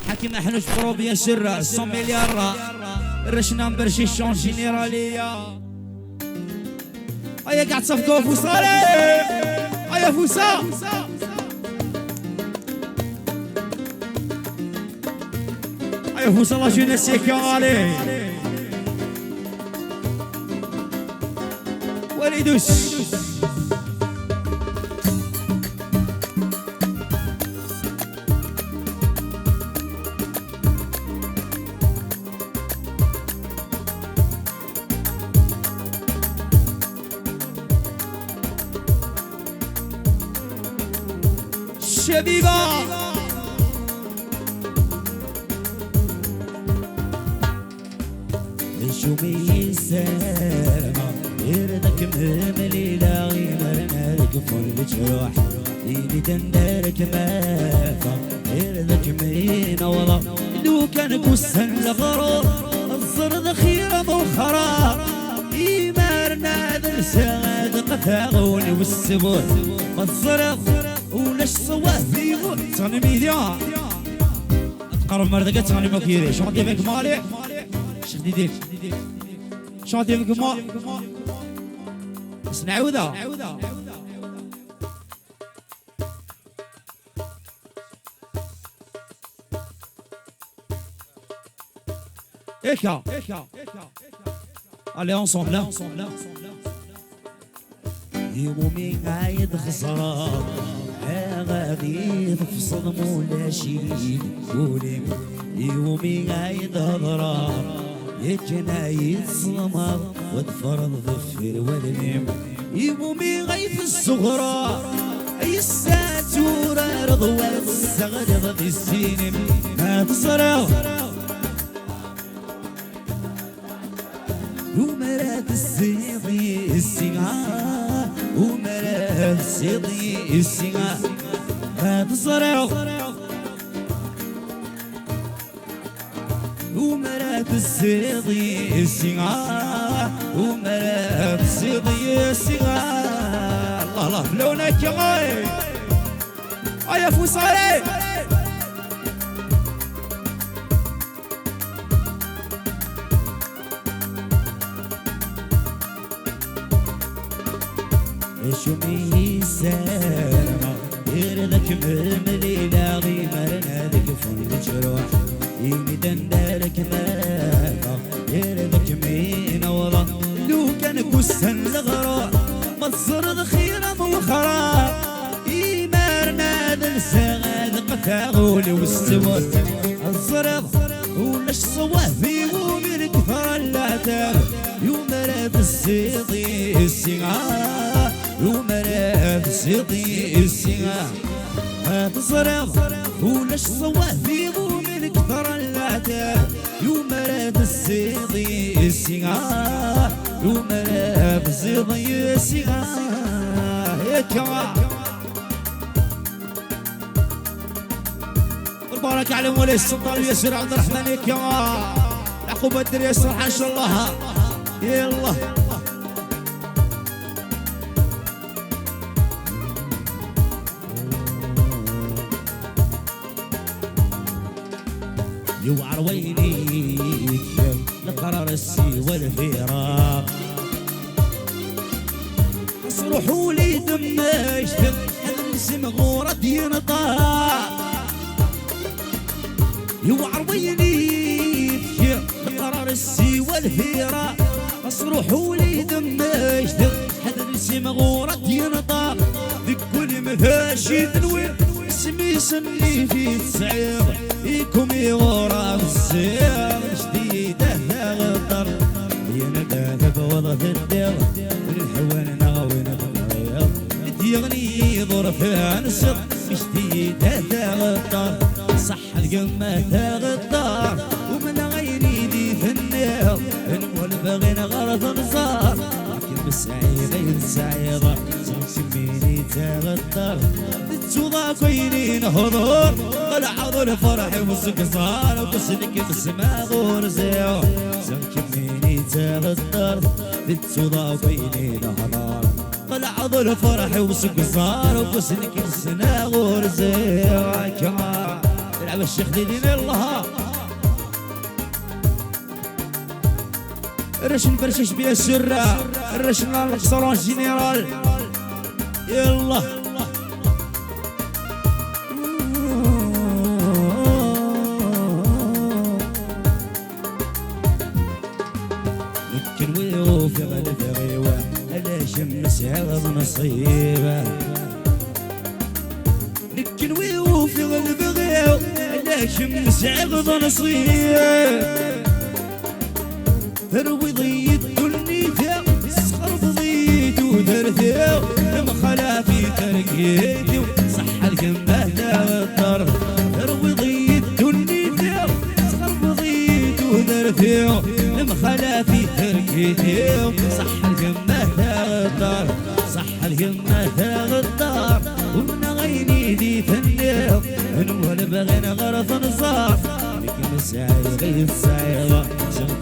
حكيم حنوش برو بيان سور 100 مليار رشنا برشيشون جينيرالية. هيا قاعد تصفقوا فوسالي هيا فوسا هيا فوسا لا جونيس يكالي وليدوش شبيبة نجومي سلمى يردك مهملي لا غيمرنا كفون بجروح إيدي تندرك مافا يردك مينا والله لو كان كوسن لغرور الزرد خيرة موخرة إيمارنا ذا السعاد قفاغوني والسبور الزرق ولاش صواه فيغو تغني ميديا تقرب مردقة تغني مكيري شو غادي بك مالي شغدي ديك شو غادي بك مالي بس نعوذة إيكا allez ensemble là يومي قايد خسران غادي في صدم ولا شي قولي يومي قايد هضران يجنايد صمر وتفرض ظفر والنم يومي غايد في الصغرى اي الساتورة رضوات السغرة في السينم ما تصرخ ومرات السيضي السيغا ومرات السيضي السيغا ما تصرخ ومرات السيضي السيغا ومرات السيضي السيغا الله الله بلونك يا غاي يا فوسالي شومي سلمى يردك مهملي لا غيمرنا ذك فون الجروح يمي دندرك مافا يردك مينا والله لو كان كوسن لغروح مصر خيرة موخرة إيمارنا ذا السغاد قفاغولي والسوار الزرق ولاش صواه في ومن كثر اللاتاب يوم راب السيطي السيغار ومراب سيطي السيغا تصرخ ولاش صواه في من كثر العتاب ومراب السيطي السيغا ومراب سيطي السيغا يا كما البركة على مولاي السلطان ياسر عبد الرحمن يا كما عقوبة الدري ياسر ان شاء الله يلا يوعر ويليك لقرار السي والفراق اصرحوا لي دماش الاسم غورة ينطاق يوعر ويليك لقرار السي والفراق اصرحوا لي دماش الاسم غورة ينطاق ذك كل مفاشي تنوير اسمي سمي في تسعير يكم يغورا السير جديدة غطر ينده بوضة الدير الحوان نغوي نغير يغني ظرفها نسر جديدة غطر صح القمة غطر ومن غيري دي في النير المولبغي نغرض نصار لكن بالسعيدة السعيدة سميني تغطر توضع كوينين هضور العضو الفرح والسكسار وكسلك بسما غور زيو سمكميني تغطر توضع كوينين هضور العضو الفرح والسكسار وكسلك بسما غور زيو كما على الشيخ دين الله رشن برشش بيا السرة رشن القصرون جنرال يلا لكن ويوفي غلب غيوة على شمس عرض نصيبة لكن ويوفي غلب غيوة على شمس عرض نصيبة ثروي ضيد دنيته يسخر بضيد ودرته لما خلافي ترقيته صح الكمه والطر ثروي ضيد دنيته يسخر بضيد ودرته لما خلافي ترقيته صح الكمه والطر صح الكمه والطر ومن غيني دي تنير ولا بغينا غرض نصار لكن السعي غير السعي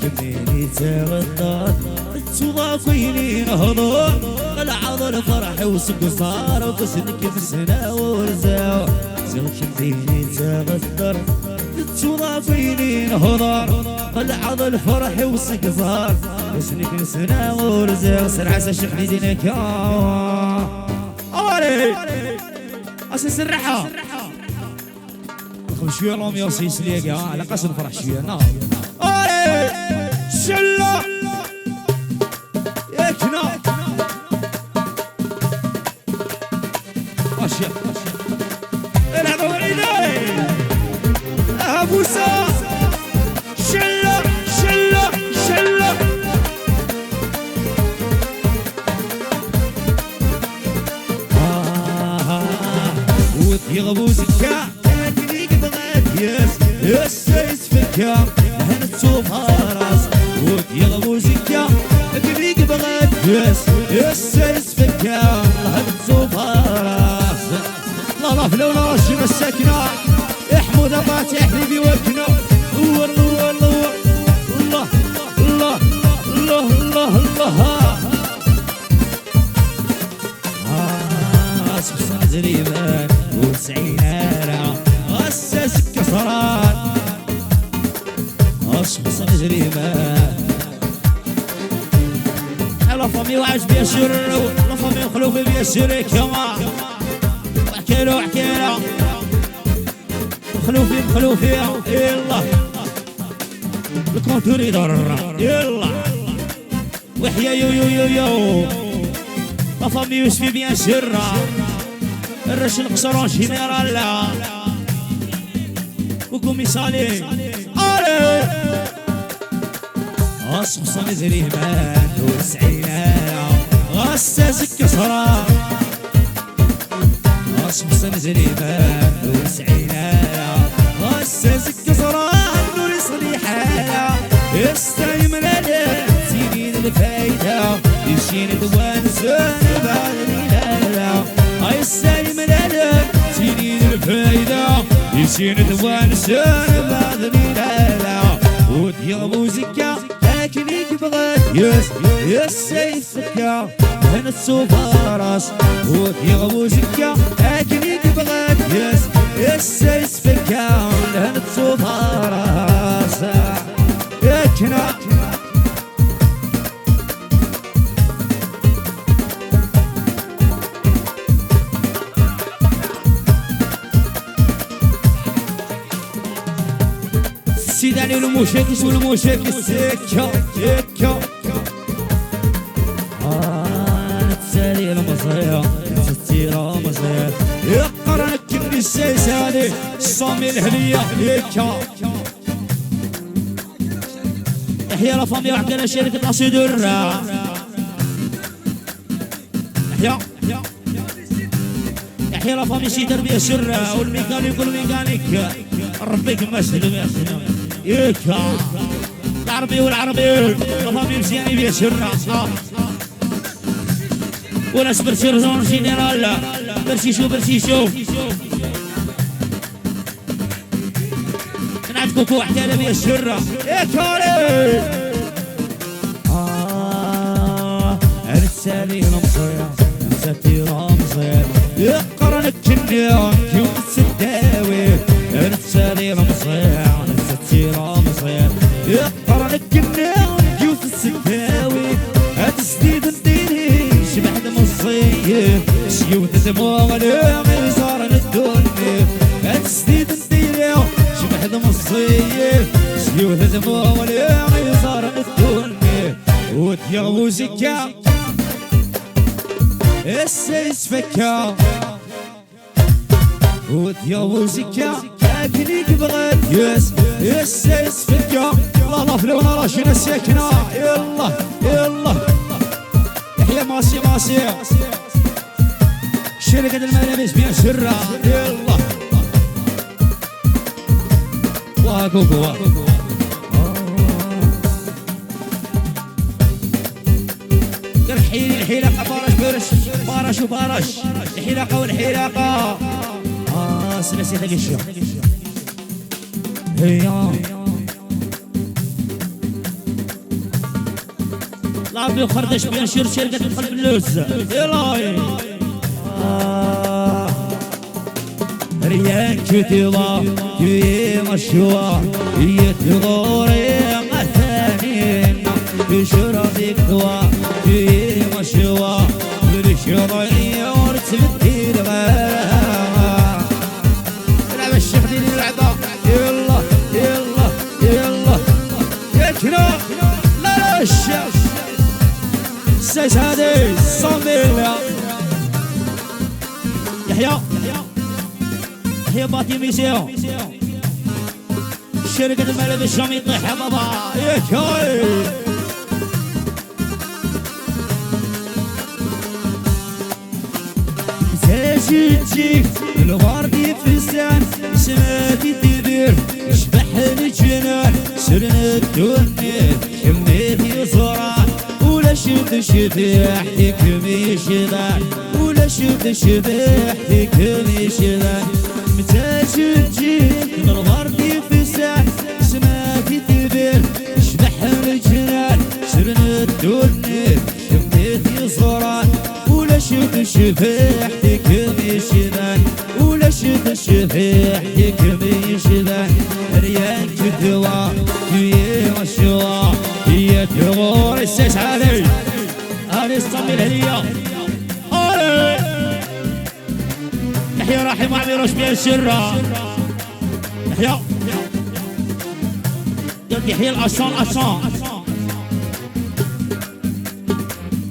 كميني تغطى تضافيني نهضر العضل فرح وسق صار وقسنك في السنة ورزاو كميني تغطر تضافيني نهضر العضل فرح وسق صار قسنك في السنة ورزاو سرعة شيخ دينك أولي أساس الرحى شوية لهم يوصيس ليك على قسم فرح شوية نعم شلة يكنا أشياء العب وليدي أبوسا شلة شلة شلة ويغبو زكا تاكليك بغات يس فكا هنا تشوفها راس ويغبو زكا تاكليك بغات يس فكا هنا تشوفها راس الله في لولا رشم السكنة احمد فاتح لي بوكنا الله الله الله الله الله الله الله سبسان زريبان وسعينانا غسس كسران سبسان زريبان لا فامي وعاش بيا الشر لا فامي وخلوفي بيا الشر كما وحكيلو حكينا مخلوفي يلا الكونتور يدور يلا وحيا يو يو يو يو لا فامي يوسفي بيا الشر الرشن قصرون جينيرال وقومي صالي علي غصصن زريمان وسعينا غسس كسران غصصن زريمان وسعينا غسس كسران نور صريحة يستيمن عليه سنين الفايدة يشين دوان سنة بعد ليلة يستيمن عليه سنين الفايدة يشين دوان سنة بعد ليلة ويغبو زكا تاكليك بغات يس سكا هنا تسوفا راس ويغبو زكا تاكليك بغات يس فكا هنا تسوفا راس يكنا سيداني المشاكس والمشاكس سكة نتسالي المصرية نتسيرا مصرية يقرنك كني السيساني الصامي الهلية يكا يحيى لفامي وحدنا شركة أصيدر يحيى لفامي شي تربية سرة والميكانيك ربيك مسلم يكا العربي والعربي لفامي مزياني بيا سرة وناس برشيرزون جينيرال برشيشو نعتكوكو وحدانا بيا السرة يكاري رسالي المصرية نساتي رمصير يقرنك كنيان كيوم السداوي رسالي سالي ما مصير نزلتي لا مصير يقرنك النار جوف السكاوي هتسديد نديني شبعت مصير شيوت دموع اليوم صار الدنيا هتسديد نديني شبعت مصير شيوت دموع اليوم صار الدنيا وتيغو زكا السيس فكا وتيغو زكا اكليك بغيت السيس فكا الله فلونا راشنا الساكنة يلا يلا يحيى ماسي شركة الملابس بيان سرة يلا واكوكو الحلاقة بارش وبارش الحلاقة والحلاقة سلاسي ذاك الشيء هيا لعبي وخردش بين شركة القلب اللوز يلا ريان كتيبا كي مشوا يتغوري مثانين بشرفك دوا كي مشوا بالشرعي ورتبتي الغلا لعب الشيخ ديني العبا يلا يلا يلا يكنا لا الشيخ السيس هادي صميلة يحيى باطي ميسيو شركة الملابس الشام يطيح يا بابا يكاي تجيك الغربي في لسان سماتي تدير يشبح الجنان سرنا الدنيا كميتي صراع ولا شفت شباحتك ميشدان ولا شفت شباحتك ميشدان متى تجيك الغربي في لسان سماتي تدير يشبح الجنان سرنا الدنيا كميتي صراع ولا شفت شباحتك ميشدان ولا شفت شباحتك ميشدان ريان كدوا كي مشوا هي تغور السيس علي هاني الصمي الهلية علي يحيى راحي مع ميروش بيان الشرة يحيى يحيى الأصان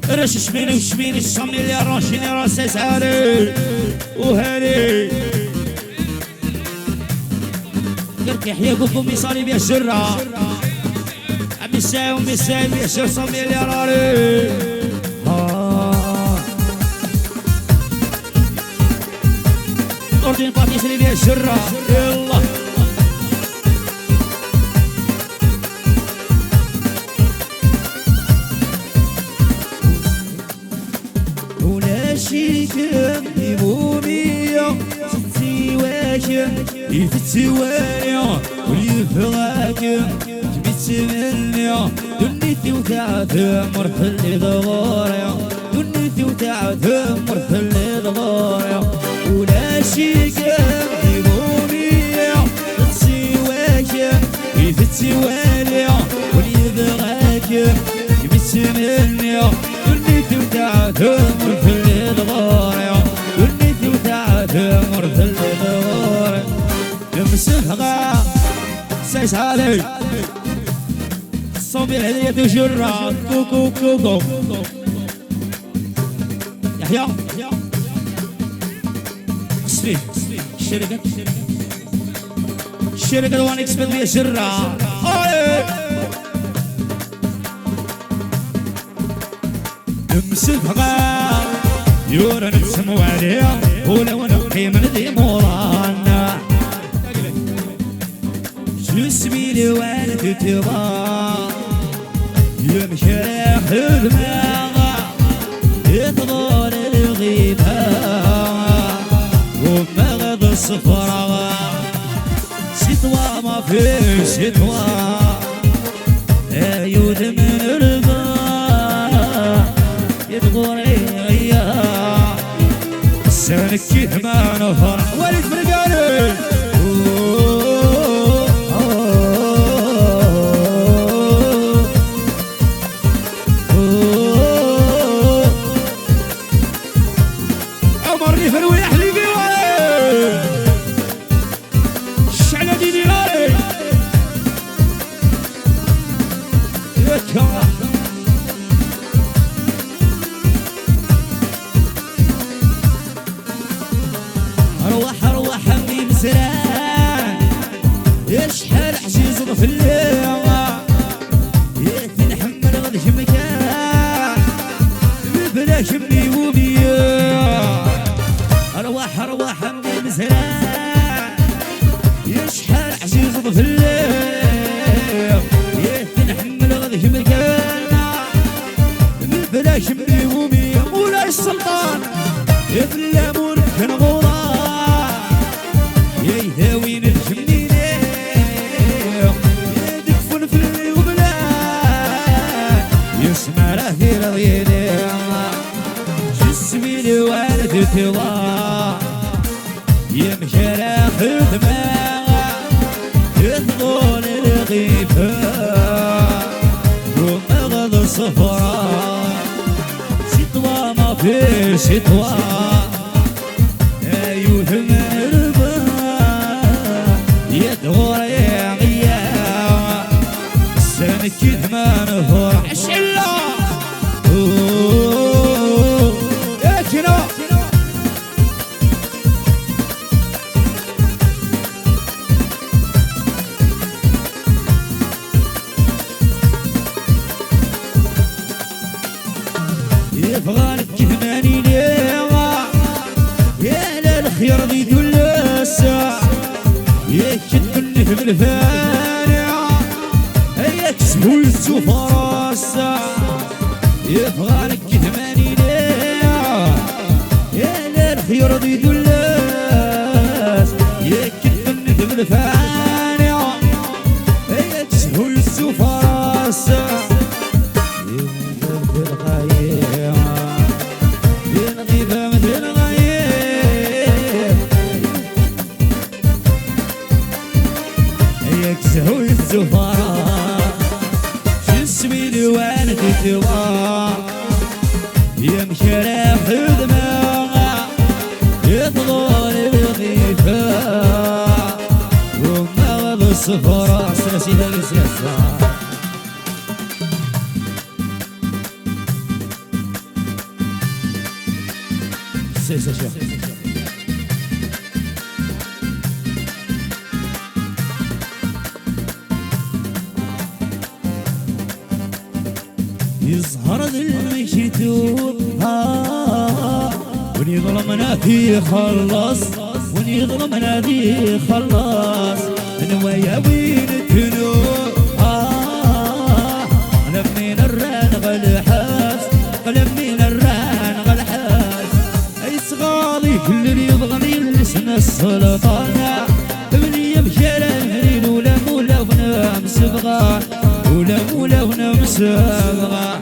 رش شميني وشميني الصمي اللي راشيني راسي سهالي وهالي قلت يحيى قلتكم يصالي بيا الشرة مساوي بيا الشر صمي اللي راري أردن باطي يسري بيا الشرة يلا شيكم يمومية تتسواكم يتسوانيا واليفراكم تبتسمنيا دنيتي وتعثم مرحل ضغاريا دنيتي وتعثم مرحل ضغاريا ولا شيكم يمومية تتسواكم يتسوانيا واليفراكم تبتسمنيا دنيتي وتعثم مرحل ضغاريا دنيتي وتعثم مرحل ضغاريا لمسفغا سيس علي صبي الهدية وجرة كوكو كوكو يحيى قصفي الشركة وان اكسبت بيا جرة مسفغا يورا نتسمو عليها ولو نبقي من ذي مورانا جسمي لوالد تبا يمشرح دماغا يطغر الغيبة ومغض الصفرة ستوى ما في ستوى يود من البا يطغر اياه سنكت ما نفرح ولد فرقاني شحال عزيز ضفلي تنحمل غد شمكان بلا شمي وبيا ارواح ارواح من مزران شحال عزيز ضفلي تنحمل غد شمكان بلا شمي وبيا مولاي السلطان بلا ملك كنغورا يداوين الجميل يدفن في الغبلان يسمع راه رضيني جسمي لوالد تضاع يمشي على خدمة يثقل الغيفة ومغض صفرا سطوى ما في سطوى أيوه مربى يدغر يا غيا السنكيد ما نفرح الشلا يا كنا يبغالك كثماني ليوا يا للخير ذي دلسا يكتبني في الفانع يكسبوا السفراسا يبغالك كثماني ليوا يا للخير ذي دلس يكتبني في الفانع يكسبوا السفراسا يكسهو الزفراء جسمي لوالد توا يمشي على خدمة يطلع الغيفة ومغض الصفراء سلاسيها لسلاسة سيسا شيخ يظهر المشتوب وني ظلمنا فيه خلص وني ظلمنا فيه خلص انا ويا وين الذنوب قلب من الران غلحاس قلب من الران غلحاس اي صغالي كل اللي يبغني لسن السلطانة ابني يمشي للهرين ولا مولا ونام سبغان ولا مولا ونام سبغان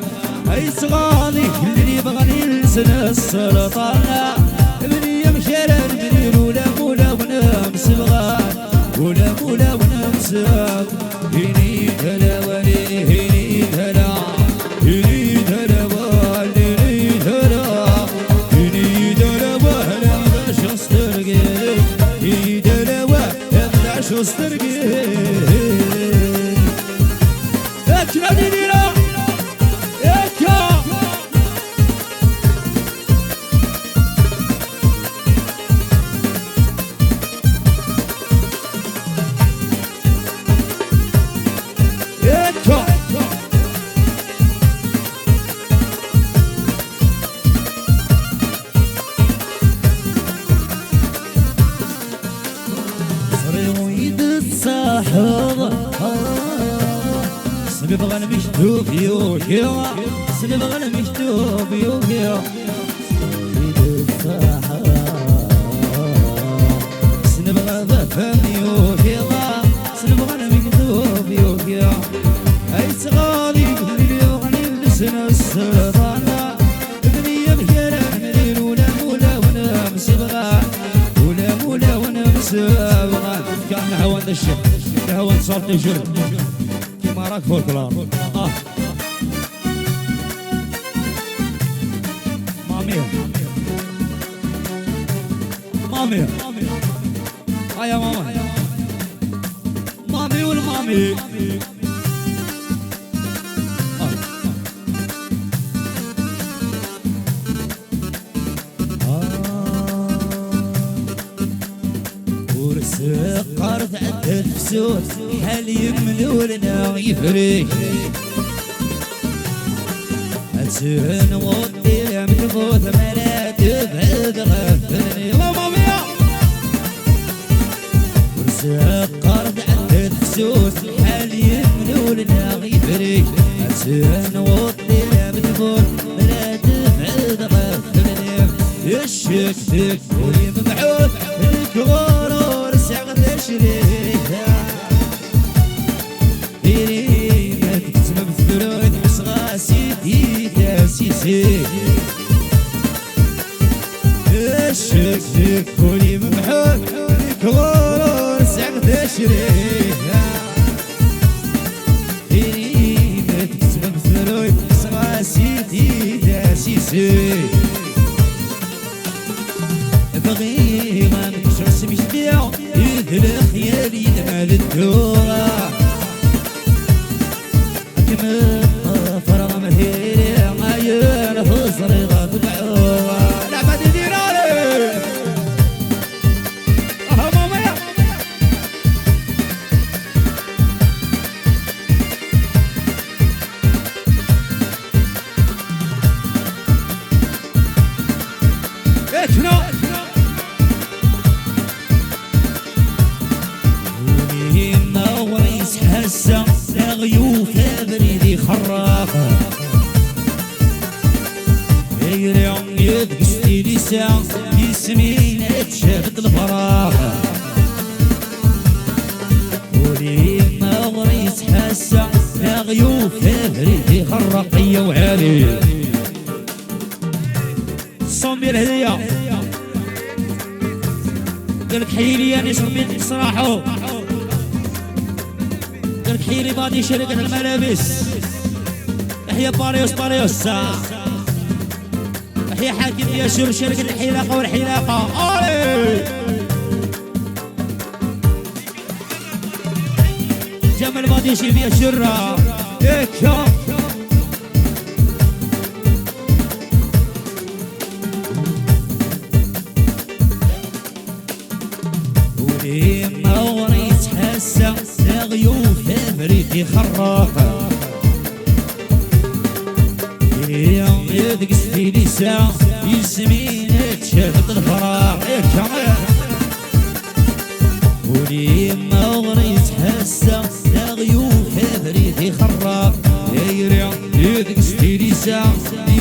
اي صغالي اللي يبغني لسن السلطانة ابني يمشي للهرين ولا مولا ونام سبغان ولا مولا ونام سبغان هني هلا ولي هني هلا هني هلا ولي هلا هني هلا وهلا مداش استرقي هني هلا وهلا مداش استرقي اكرا دينا اكرا سنبغى المشتوب يوكيو سنبغى المشتوب يوكيو سنبغى ذفن يوكيو سنبغى المشتوب يوكيو اي صغالي اللي يغني لسن السلطانة ابني يبكي للمدين ولا مولا ونام سبغان ولا مولا ونام سبغان كان هوان الشيخ هوان صارت الجرد مارك فولكلور مامي مامي يا ماما مامي والمامي ورسق قرث تفسوس حال يملولنا يفريك أتسهن وطي متفوت ملا تبعد غفلني ماما ميا ورساق قرد عند تفسوس حال يملولنا يفريك أتسهن وطي متفوت ملا تبعد غفلني يشك فيك ويمبعوث الكغرور سعد تشريها ديري ما تكتب بثلوث مصغى سيدي تاسيسي يشك فيك ويمبعوث الكغرور سعد تشريها ديري ما تكتب بثلوث مصغى سيدي تاسيسي بغي ما نكشرس بجديع يدل خيالي دمال الدورة أكمل فرغ مهيري غاير فصري غاب العورة لعبة ديراري ماما اكنا هسه لغيوف بريدي خراقه يريم يدقستي لسان يسمين تشهد الفراغ ولي مغريس هسه لغيوف بريدي خراقيه وعالي صومي الهديه قالك حيلي انا شربيت صراحه قالك حيلي بادي شركة الملابس احيا باريوس احيا حاكم يا شركة الحلاقة والحلاقة جمال بادي شي فيها شرة اكا ولي موريت حسة غيوف بريدي خراقة اليوم يدقستي لسان يسمين تشهد الفراغ ولي مغريت حسة غيوف بريدي خراق اليوم يدقستي لسان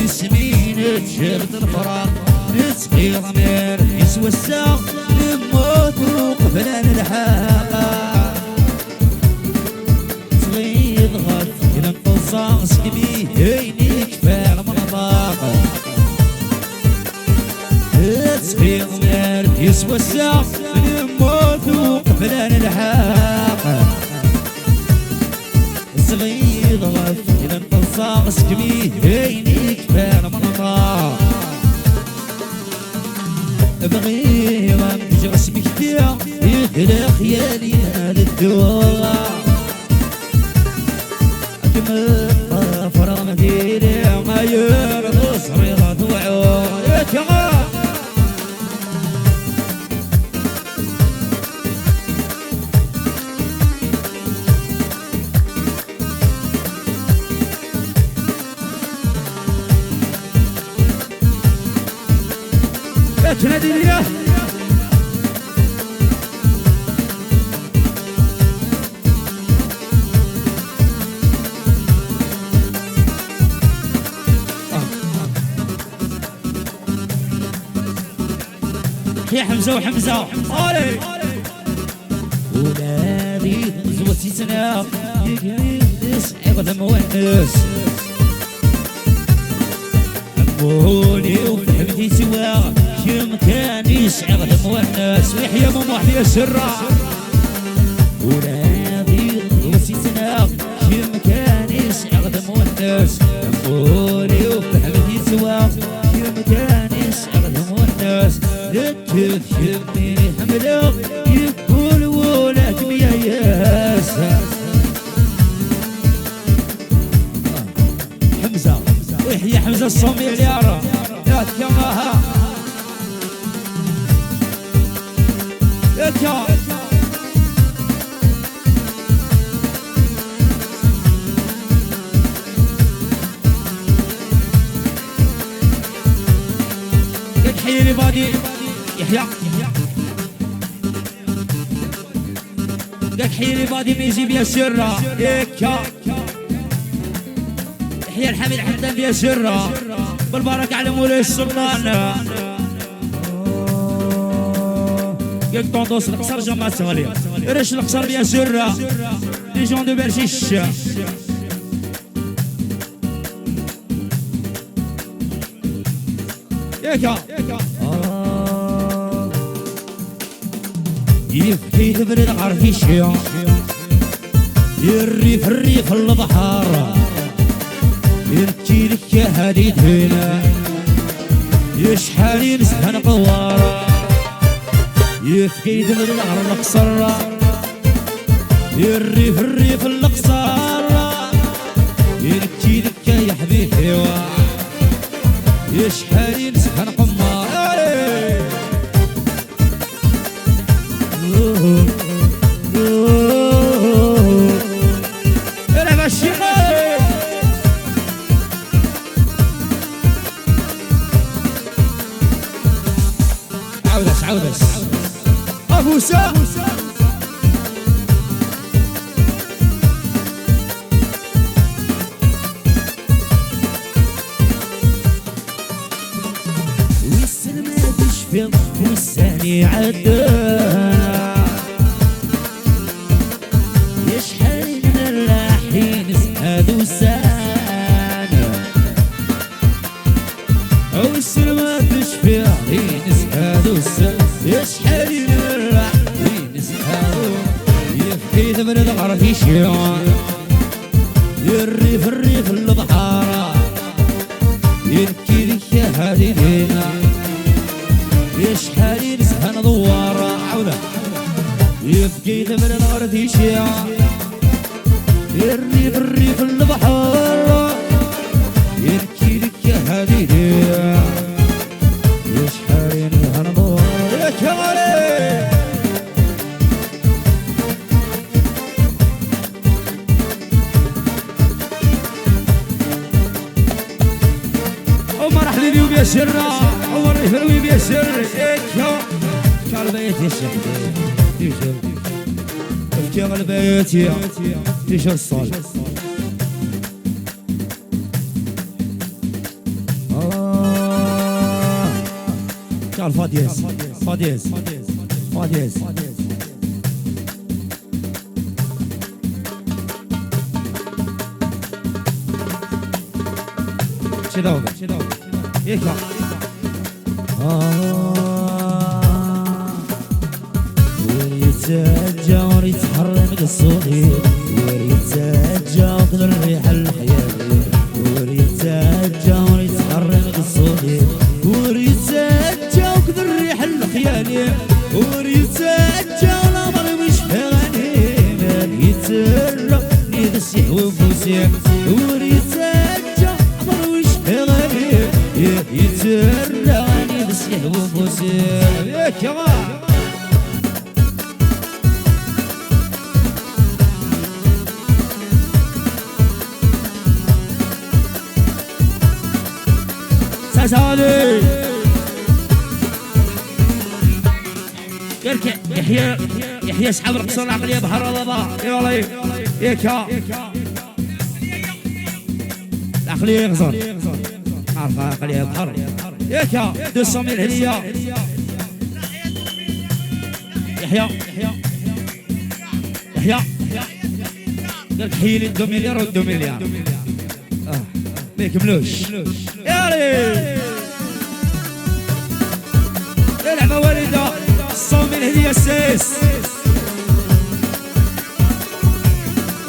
يسمين تشهد الفراغ نسقي ضمير يسوى الساق نموت وقفنا نلحاقه صاص كبيه هيني كفاع منطاقة تسقي ضمير يسوى الساق نموت وقفنا نلحاقه صغير غف إلى الصاص كبيه هيني كفاع منطاقة بغي غمج رسمي كتير يدل خيالي هذا الدواء فرغ مديري غير تصريضة وعور يتغى يتنادي لله يا حمزة وحمزة أولي ولادي زوتي سناق يقيس عقد مونس أقولي وفهمتي سوا كم كان يسعد مونس ويحيى ماما وحيى سرة ولادي زوتي سناق كم كان يسعد مونس أقولي وفهمتي سوا كم كان يسعد مونس تفهمني حمله يقول ولكم يا ياسر حمزة ويحيى حمزة الصوميل يا رب لا تكماها بادي يحيى قاك حيلي بادي ميزي بيا سرة هيكا يحيى الحميد حمدان بيا سرة بالبركة على مولاي السلطان قاك طوندوس القصر جمع الصغالي ريش القصر بيا سرة لي جون دو برشيش هيكا يبكي تبرد عرفيشيا الريف الريف البحر يبكي لك يا هديد هنا يشحال ينسهن قوارا يبكي تبرد على القصر الريف الريف القصر يبكي لك يا حبيبي يشحال ينسهن قمار انا ماشي عودس ابو سا والسلمى تشفي والثاني عدانا يشحال من الراحين هادو سانا والسلمى تشفي عين هادو سانا يشحال من الراحين هادو يبكي تبرد عرفيشيا الريف الريف البحارة يبكي لك يا هادينا يشحال ينسهن دوارة عودة يبكي تبرد عرفيشيا الريف الريف البحارة يبكي لك يا هادينا يشحال ينسهن دوارة يا كمالي عمر حبيبي وبيا سرة عمر يفروي بيا سر كالبيت يا شيخ افكي البيت يا تيشر الصال كال فاديز فاديز فاديز شدوه يكا ويتسجى ويتحرم قصودي ويتسجى وكل الريح الحياتي ويتسجى ويتحرم قصودي ويتسجى وكل الريح الخيالي ويتسجى والامر مش غني ما يتسرى يدسي وفوسي ويتسجى امر مش غني يتسرى يدسي وفوسي يا كمان سالي يركع يحيى اسحاب القصر العقليه بحر الرضا يلا يكا العقليه يغزر عارفه العقليه بحر يكا 200 ميل هديه يحيى قالك حيلي 2 مليار و 2 مليار ما يكملوش يالي العبة والدة الصومي الهدية السيس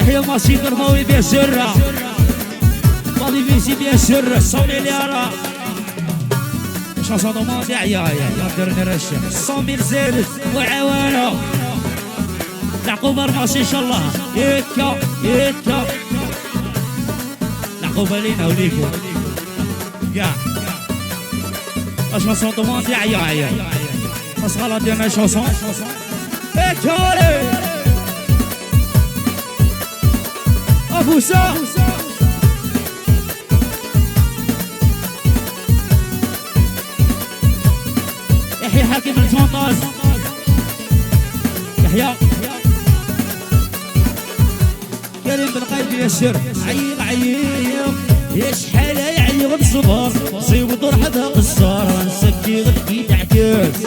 يحيى ماشي قرماوي بيا سرة ماضي فيسي بيا سرة الصومي اليارا شاصة ضماضي عيا يقدر نرشح الصومي الزيد وعوانه العقوب رماسي ان شاء الله يكا العقوبة لينا وليكم يا شاصون ضماضي عيا أصغر دينا شاصون اكتوري أبو سا الحاكم الفونطاز يحيى كريم بن قايد يسر عيق عيق يا شحال يعيق الصبر صيب دور حدا قصار نسكي غدكي تعكس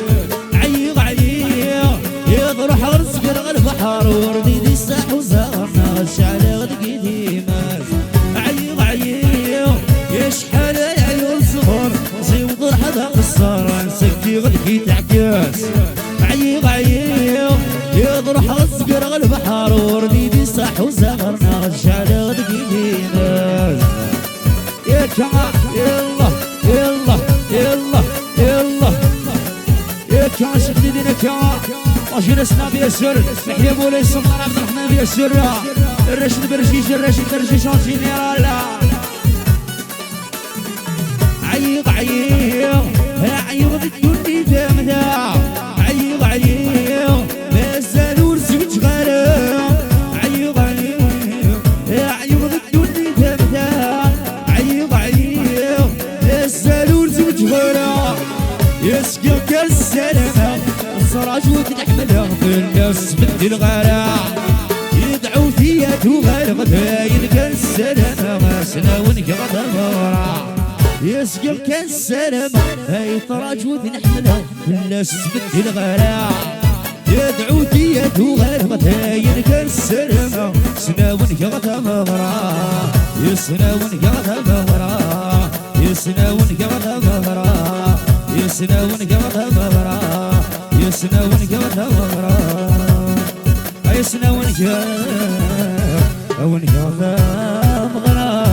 عيق عيق يضرب حر سكر البحر وردي دي الساح وزارنا شعل غدكي ديماس عيق عيق يا شحال يعيق الصبر صيب دور حدا قصار نسكي غدكي تعكس عيق عيق يضرب حر سكر البحر وردي دي الساح وزارنا شعل غدكي ديماس يا جماعة يلا يلا يلا يلا يا جماعة شديدين يا جماعة واجي نسنا بيسر نحيا مولاي سلطان عبد الرحمن بيسر الرشد برجيش الرشد برجيش جينيرالا عيق عيق عيق بدوني دامدا عيق عيق مازال ورزقت غرام عيق عيق عيق بدوني دامدا يسقيك السلامة الصراج وتنحملها في الناس بدي الغلا يدعو فيا تغلق يلقى السلامة غاسنا ونقضى الغرا يسقيك السلامة هاي طراج وتنحملها في الناس بدي الغلا يدعو فيا تغلق يلقى السلامة سنا ونقضى الغرا يسنا ونقضى الغرا يسنا ونقضى الغرا يسنا ونقضى مغرا يسنا ونقضى مغرا يسنا ونقضى مغرا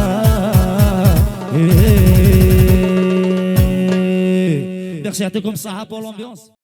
ميرسي يعطيكم الصحة بور لومبيونس.